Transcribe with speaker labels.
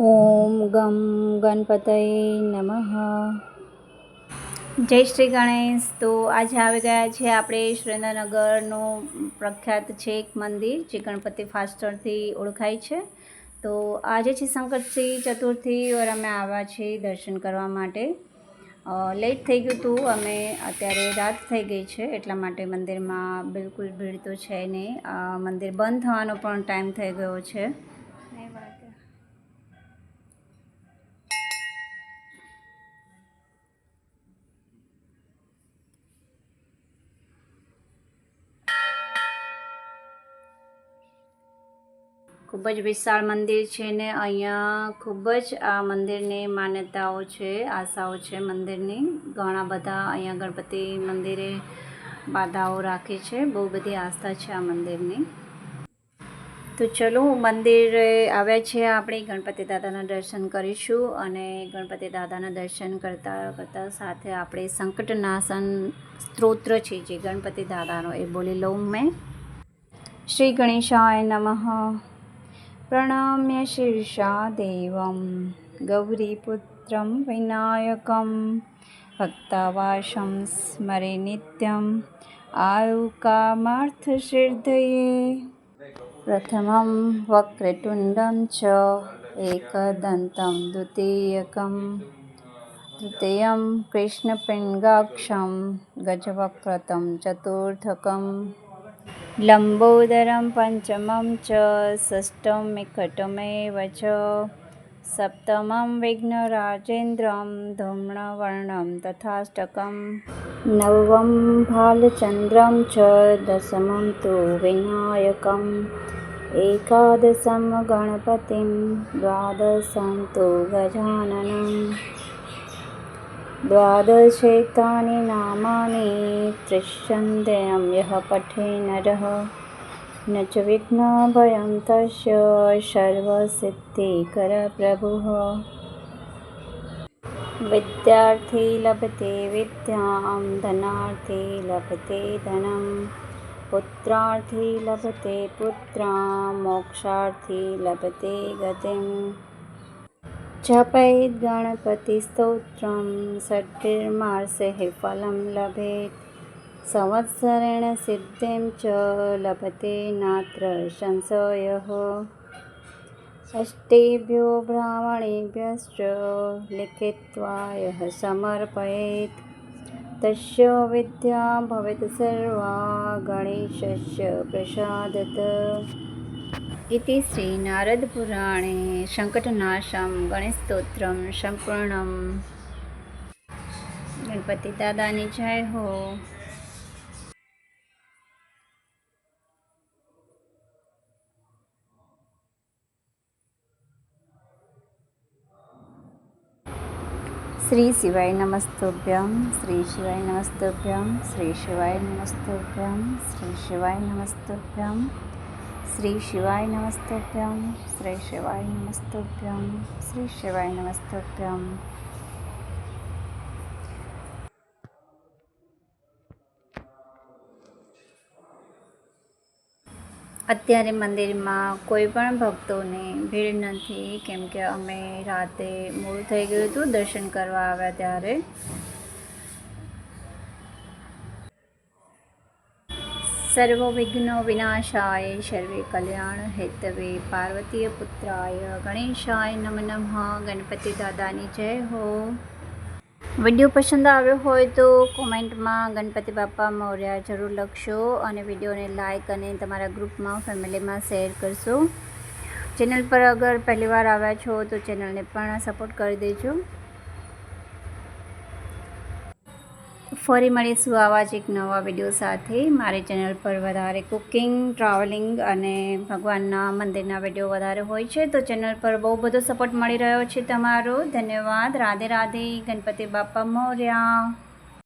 Speaker 1: ઓમ ગમ ગણપતયે નમઃ. જય શ્રી ગણેશ. તો આજે આવી ગયા છે આપણે સુરેન્દ્રનગરનું પ્રખ્યાત છે એક મંદિર જે ગણપતિ ફાસ્ટરથી ઓળખાય છે. તો આજે છે સંકટથી ચતુર્થી ઓર અમે આવ્યા છીએ દર્શન કરવા માટે. લેટ થઈ ગયું હતું, અમે અત્યારે રાત થઈ ગઈ છે એટલા માટે મંદિરમાં બિલકુલ ભીડ તો છે નહીં. મંદિર બંધ થવાનો પણ ટાઈમ થઈ ગયો છે. ખૂબ જ વિશાળ મંદિર છે ને અહીંયા ખૂબ જ આ મંદિરની માન્યતાઓ છે, આશાઓ છે મંદિરની. ઘણા બધા અહીંયા ગણપતિ મંદિરે બાધાઓ રાખે છે, બહુ બધી આસ્થા છે આ મંદિરની. તો ચલો મંદિરે આવ્યા છીએ આપણે, ગણપતિ દાદાના દર્શન કરીશું અને ગણપતિ દાદાના દર્શન કરતાં સાથે આપણે સંકટનાશન સ્તોત્ર છે જે ગણપતિ દાદાનો એ બોલી લઉં મેં. શ્રી ગણેશાય નમઃ. પ્રણમ્ય શીર્ષા દેવમ ગૌરીપુત્રમ વિનાયકમ ભક્તાવાસમ સ્મરે નિત્યમ આયુકામાર્થસિદ્ધયે. પ્રથમં વક્રતુંડમ ચ એકદંતમ દ્વિતીયકમ તૃતીયં કૃષ્ણપિંગાક્ષમ ગજવક્રતમ ચતુર્થકમ લંબોદરમ પંચમં ચ ષષ્ઠમિકટમેવ ચ સપ્તમં વિઘ્નરાજેન્દ્રમ ધૂમ્રવર્ણમ તથાષ્ટકમ નવમં ભાલચંદ્રમ ચ દશમં તુ વિનાયકમ એકાદશમ ગણપતિમ દ્વાદશં તુ ગજાનનમ. દ્વાદશેતાनि નામાनि ત્રિશન્દેયં યઃ પઠે નરઃ ન ચ વિઘ્નભયં તસ્ય સર્વસિદ્ધિકર પ્રભુઃ. વિદ્યાર્થી લભતે વિદ્યાં ધનાર્થી લભતે ધનં પુત્રાર્થી લભતે પુત્રાં મોક્ષાર્થી લભતે ગતિમ. જપેદ ગણપતિસ્તોત્રમ ષટ્ટિર્માસે ફલં લભેત સંવત્સરેણ સિદ્ધિં ચ લભતે નાત્ર સંશયઃ. અષ્ટેભ્યો બ્રાહ્મણેભ્યશ્ચ લિખિત્વા યઃ સમર્પયેત તસ્ય વિદ્યા ભવેત સર્વા ગણેશસ્ય પ્રસાદતઃ. ઇતિ શ્રી નારદ પુરાણે સંકટનાશમ ગણેશસ્તોત્રમ સંપૂર્ણમ. ગણપતિ દાદાની જય હો. શ્રી શિવાય નમસ્તુભ્યમ, શ્રી શિવાય નમસ્તુભ્યમ, શ્રી શિવાય નમસ્તુભ્યમ, શ્રી શિવાય નમસ્તુભ્યમ, શ્રી શિવાય નમસ્તુભ્યમ, શ્રી શિવાય નમસ્તુભ્યમ, શ્રી શિવાય નમસ્તુભ્યમ. અત્યારે મંદિરમાં કોઈ પણ ભક્તોને ભીડ નથી, કેમ કે અમે રાતે મોડું થઈ ગયું હતું દર્શન કરવા આવ્યા ત્યારે. સર્વ વિઘ્નો વિનાશાય સર્વે કલ્યાણ હેતવે પાર્વતીય પુત્રાય ગણેશાય નમઃ. ગણપતિ દાદાની જય હો. વિડીયો પસંદ આવ્યો હોય તો કોમેન્ટમાં ગણપતિ બાપ્પા મોર્યા જરૂર લખશો અને વિડીયોને લાઇક અને તમારા ગ્રુપમાં ફેમિલીમાં શેર કરશો. ચેનલ પર અગર પહેલીવાર આવ્યા છો તો ચેનલને પણ સપોર્ટ કરી દેજો. ફરી મળીશું આવા જ એક નવા વિડીયો સાથે. મારી ચેનલ પર વધારે કુકિંગ, ટ્રાવેલિંગ અને ભગવાનના મંદિરના વિડીયો વધારે હોય છે, તો ચેનલ પર બહુ બધો સપોર્ટ મળી રહ્યો છે તમારો. ધન્યવાદ. રાધે રાધે. ગણપતિ બાપ્પા મોર્યા.